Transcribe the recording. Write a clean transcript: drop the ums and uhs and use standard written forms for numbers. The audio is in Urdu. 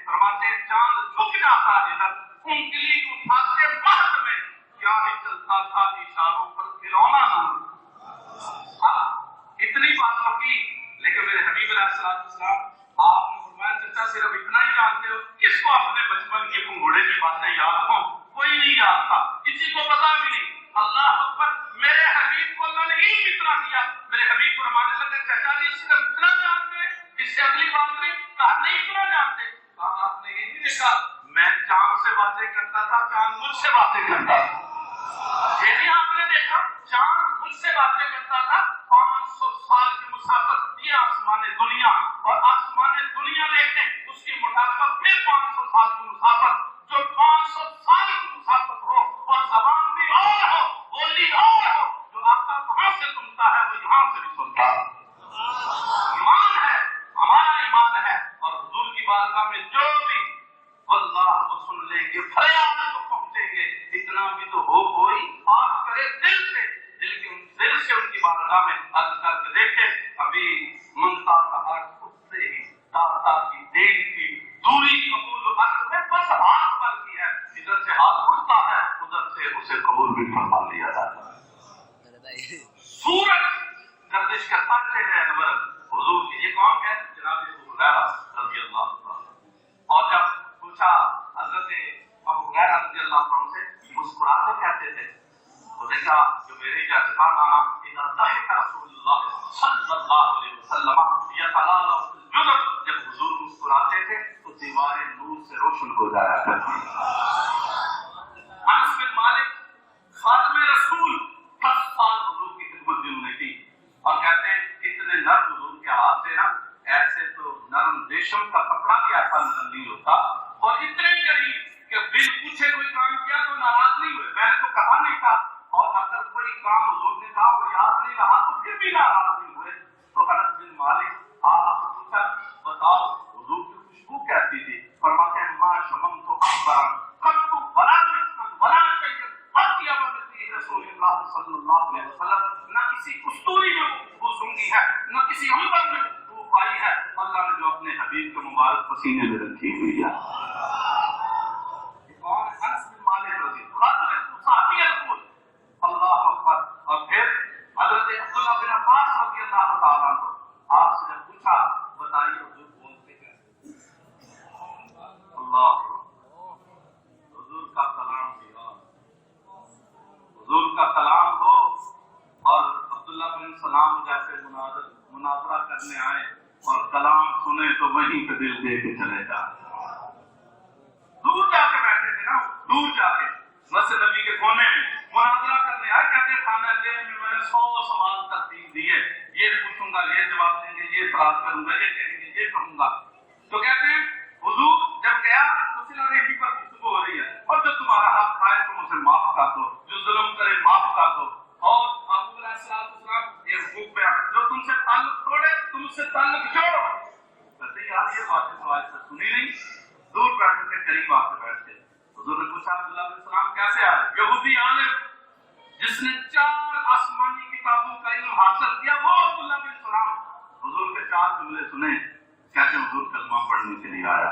فرماتے ہیں چاند جھک جاتا جدھر انگلی اٹھاتے مہد میں کیا ہی چلتا تھا اشاروں پر کھلونا نور۔ اتنی باتوں کی، لیکن میرے حبیب علیہ السلام آپ نے فرمایا چچا صرف اتنا ہی جانتے ہو، کس کو اپنے بچپن کی پنگوڑے کی باتیں یاد ہوں؟ کوئی نہیں یاد تھا، کسی کو پتا بھی نہیں۔ اللہ اکبر، میرے حبیب کو اللہ نے علم اتنا دیا، میرے حبیب کو رمانے لگے چچا جی صرف اتنا جانتے ہیں، اس سے اگلی بات میں کہا نہیں اتنا جانتے۔ کہا آپ نے یہ نہیں دیکھا میں چاند سے باتیں کرتا تھا، چاند مجھ سے باتیں کرتا تھا۔ یہ نہیں آپ نے دیکھا چاند مجھ سے باتیں کرتا تھا۔ 500 سال کی مسافت، یہ آسمان دنیا اور آسمان دنیا دیکھیں، اس کی مطابقت پھر 500 سال کی مسافت، جو 500 سال کی مسافت ہو اور زبان بھی اور ہو، بولی اور ہو، جو آقا وہاں سے سنتا ہے وہ یہاں سے بھی سنتا ہے۔ ایمان ہے، ہمارا ایمان ہے، اور حضور کی بارگاہ میں جو بھی واللہ وہ سن لیں گے، فریاد کو پہنچیں گے۔ اتنا بھی تو ہو کوئی آپ کرے دل سے، دل سے ان کی بارگاہ میں عرض کر کے دیکھے۔ ابھی منگتا کہا خود سے ہی داتا کی دین کی دوری قبول عرض میں بس ہاتھ پر کی ہے، ادھر سے ہاتھ اٹھتا ہے ادھر سے اسے قبول بھی فرما لیا جاتا ہے۔ سورج گردش کرتا چہرے انور حضور کی، یہ کون ہے؟ جناب ابو ہریرہ رضی اللہ عنہ۔ اور جب پوچھا حضرت ابو ہریرہ رضی اللہ عنہ سے مسکراتے کہتے تھے، تو دیکھا جو میرے جیسے کہا اذا ضحك رسول اللہ صلی اللہ علیہ وسلم یتلالى في الجدر، جب حضور مسکراتے تھے تو دیواریں نور سے روشن ہو جایا کرتی۔ انس بن مالک خادم رسول 10 سال حضور کی خدمت جنہوں نے کی، اور کہتے ہیں اتنے نرم حضور کے ہاتھ سے نا، ایسے تو نرم ریشم کا کپڑا بھی ایسا نرم نہیں ہوتا، اور اتنے قریب کہ بن پوچھے کوئی کام کیا تو ناراض نہیں ہوئے، میں نے تو کہا نہیں تھا، اور اگر کوئی کام حضور نے کہا وہ یاد نہیں رہا تو پھر بھی ناراض نہیں ہوئے۔ تو انس بن مالک آپ پوچھا بتاؤ حضور کی خوشبو کیسی تھی؟ فرماتے ہیں ما شممت عنبرا قط ولا مسكا ولا شيئا اطيب من ريح رسول اللہ صلی اللہ علیہ وسلم، نہ کسی کستوری میں خوشبو سونگھی ہے، نہ کسی عنبر میں خوشبو پائی ہے، اللہ نے جو اپنے حبیب کے مبارک پسینے میں رکھی ہوئی ہے۔ انس بن مالک رضی اللہ عنہ صحابی رسول، اللہ اکبر۔ اور پھر حضرت عبداللہ بن عباس رضی اللہ تعالیٰ عنہ، آپ سے جب پوچھا بتائیے حضور بولتے کیسے؟ اللہ، حضور کا کلام دیا، حضور کا کلام ہو، اور عبداللہ بن سلام جیسے مناظرہ کرنے آئے اور کلام سنے تو وہیں پہ دل دے کے چلے جائے۔ دور جا کے بیٹھے تھے نا، دور جا کے مسجد نبی کے کونے میں مناظرہ کرنے آئے، کہتے ہیں خانہ جیل میں میں نے 100 سوال ترتیب دیے، یہ پوچھوں گا یہ جواب دیں گے، یہ اعتراض کروں گا یہ کہیں گے یہ کہوں گا۔ تو کہتے ہیں حضور جب گیا تو صلہ رحمی پر گفتگو ہو رہی ہے، اور جو تمہارا حق کھائے تم اسے معاف کر دو، جو ظلم کرے معاف کر دو، اور حضور علیہ السلام یہ حقوق پہ جو تم سے تعلق توڑے تم اس سے تعلق جوڑو۔ کہتے یار یہ باتیں تو آج تک سنی نہیں، دور بیٹھے تھے قریب آ کے بیٹھتے۔ حضور نے پوچھا عبداللہ بن سلام کیسے آئے؟ یہودی عالم جس نے 4 آسمانی کتابوں کا علم حاصل کیا وہ عبداللہ بن سلام۔ حضور کے 4 جملے سنے، کہتے حضور کلمہ پڑھنے کے لیے آیا۔